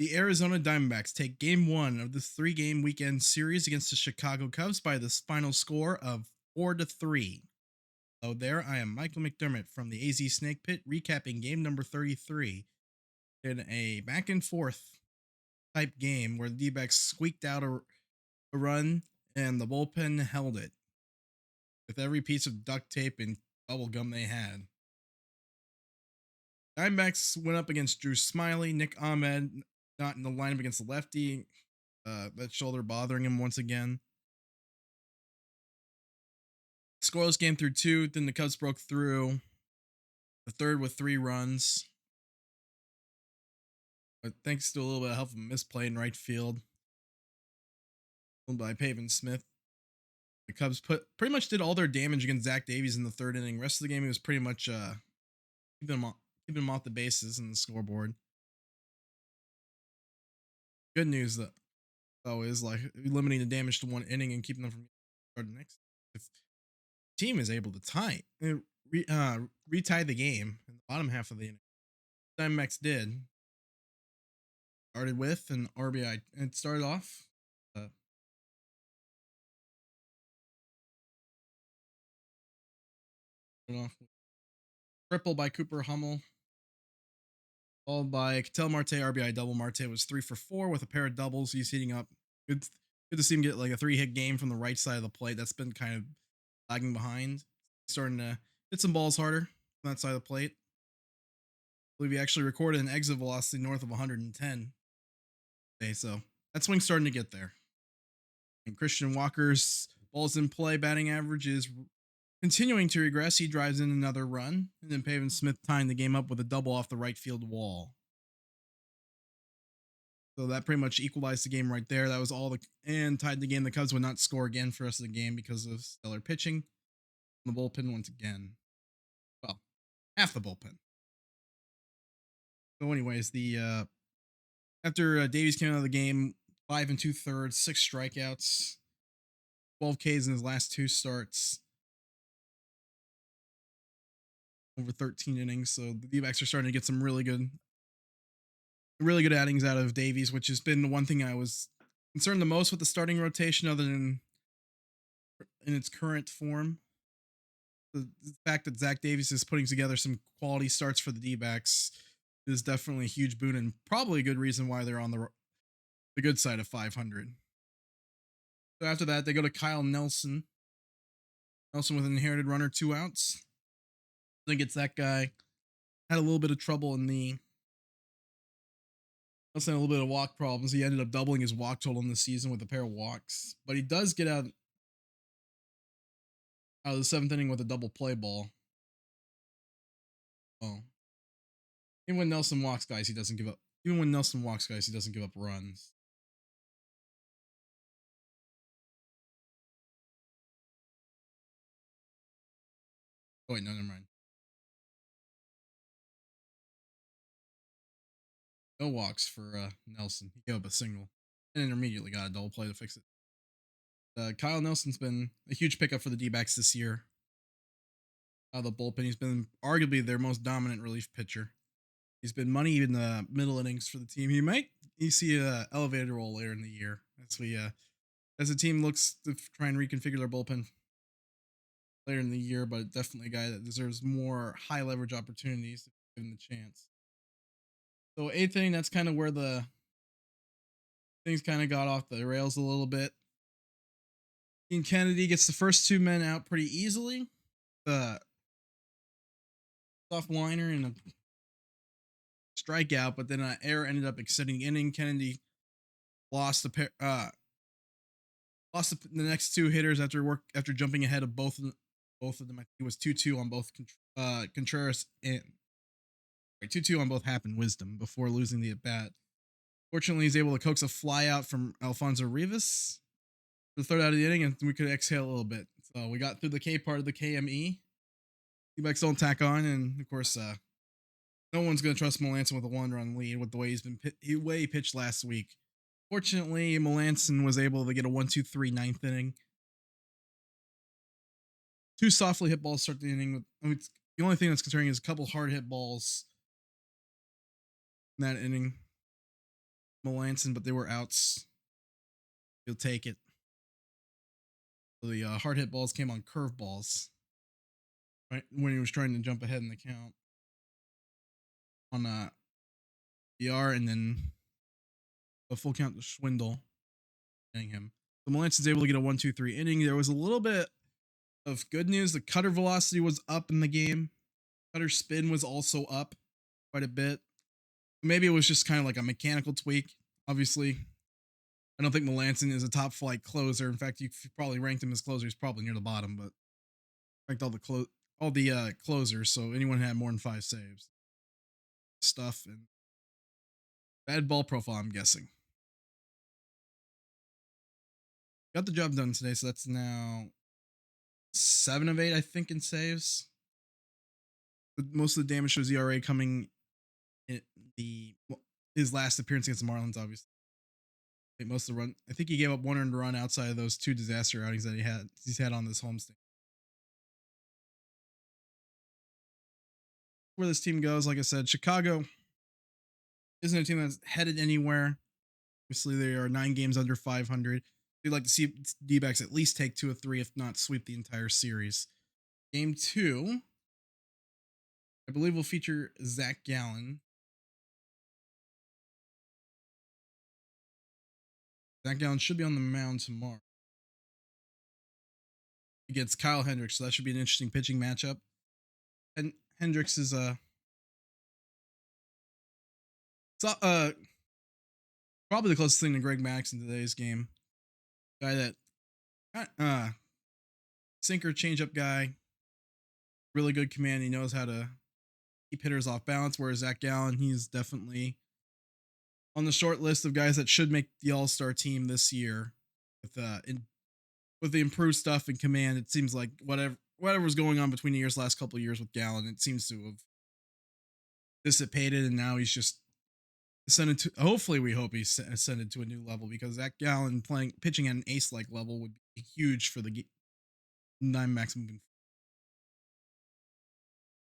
The Arizona Diamondbacks take game one of this 3 game weekend series against the Chicago Cubs by the final score of 4-3. So there, I am Michael McDermott from the AZ Snake Pit recapping game number 33 in a back and forth type game where the D-backs squeaked out a run and the bullpen held it with every piece of duct tape and bubble gum they had. Diamondbacks went up against Drew Smiley, Nick Ahmed not in the lineup against the lefty. That shoulder bothering him once again. Scoreless game through 2. Then the Cubs broke through the third with 3 runs. But thanks to a little bit of help from misplay in right field by Pavin Smith, the Cubs pretty much did all their damage against Zach Davies in the third inning. Rest of the game, it was pretty much keeping him off the bases and the scoreboard. Good news though is like limiting the damage to 1 inning and keeping them from starting next. If the team is able to retie the game in the bottom half of the inning, Diamondbacks did. Started with an RBI. It started off. Off with triple by Cooper Hummel, followed by Ketel Marte RBI double. Marte was 3 for 4 with a pair of doubles. He's heating up. Good to see him get like a 3-hit game from the right side of the plate. That's been kind of lagging behind. He's starting to hit some balls harder on that side of the plate. I believe he actually recorded an exit velocity north of 110. Okay, so that swing's starting to get there. And Christian Walker's balls in play batting average is continuing to regress. He drives in another run, and then Pavin Smith tying the game up with a double off the right field wall. So that pretty much equalized the game right there. That was all and tied the game. The Cubs would not score again for the rest of the game because of stellar pitching. The bullpen once again. Well, half the bullpen. So, anyways, the after Davies came out of the game, 5 2/3, 6 strikeouts, 12 Ks in his last 2 starts, over 13 innings. So the D-backs are starting to get some really good outings out of Davies, which has been the one thing I was concerned the most with the starting rotation, other than in its current form. The fact that Zach Davies is putting together some quality starts for the D-backs is definitely a huge boon and probably a good reason why they're on the good side of 500. So after that, they go to Kyle Nelson. Nelson with an inherited runner, 2 outs. I think it's that guy. Had a little bit of trouble in the. Also had a little bit of walk problems. He ended up doubling his walk total in the season with a pair of walks. But he does get out of the 7th inning with a double play ball. Oh. Even when Nelson walks guys, he doesn't give up. Even when Nelson walks guys, he doesn't give up runs. Oh wait, no, never mind. No walks for Nelson. He gave up a single and then immediately got a double play to fix it. Kyle Nelson's been a huge pickup for the D-backs this year. Out of the bullpen, he's been arguably their most dominant relief pitcher. He's been money in the middle innings for the team. You see a elevated role later in the year as the team looks to try and reconfigure their bullpen later in the year, but definitely a guy that deserves more high leverage opportunities if given the chance. So 8th inning, that's kind of where the things kind of got off the rails a little bit. Ian Kennedy gets the first 2 men out pretty easily. The soft liner and a strikeout, but then error ended up extending the inning. Kennedy lost the next 2 hitters after jumping ahead of both of them. I think it was 2-2 on both Contreras and 2-2 on both Happ and Wisdom before losing the at bat. Fortunately, he's able to coax a fly out from Alfonso Rivas the third out of the inning, and we could exhale a little bit. So we got through the K part of the KME. D-backs don't tack on, and of course, no one's going to trust Melanson with a 1-run lead with the way he pitched last week. Fortunately, Melanson was able to get a 1-2-3 9th inning. 2 softly hit balls start the inning. The only thing that's concerning is a couple hard hit balls in that inning. Melanson, but they were outs. He'll take it. So the hard hit balls came on curve balls. Right when he was trying to jump ahead in the count on ER, and then a full count to Swindle getting him. So Melanson's able to get a 1-2-3 inning. There was a little bit of good news. The cutter velocity was up in the game. Cutter spin was also up quite a bit. Maybe it was just kind of like a mechanical tweak. Obviously, I don't think Melanson is a top flight closer. In fact, you probably ranked him as closer. He's probably near the bottom, but ranked all the closers. So anyone who had more than 5 saves, stuff, and bad ball profile, I'm guessing. Got the job done today, so that's now 7 of 8, I think, in saves. Most of the damage shows ERA coming in his last appearance against the Marlins, obviously. I think most of the run. I think he gave up 1 earned run outside of those 2 disaster outings that he's had on this homestand. Where this team goes, like I said, Chicago isn't a team that's headed anywhere. Obviously, they are 9 games under 500. We'd like to see Dbacks at least take 2 of 3, if not sweep the entire series. Game 2, I believe, will feature Zach Gallen. Zach Gallen should be on the mound tomorrow against Kyle Hendricks, so that should be an interesting pitching matchup. And Hendricks is probably the closest thing to Greg Max in today's game. Guy that sinker changeup guy, really good command. He knows how to keep hitters off balance. Whereas Zach Gallen, he's definitely on the short list of guys that should make the All-Star team this year. With the improved stuff and command, it seems like whatever was going on between the last couple of years with Gallen, it seems to have dissipated, and now he's just ascended to. Hopefully, we hope he's ascended to a new level, because Zach Gallen pitching at an ace-like level would be huge for the Diamondbacks moving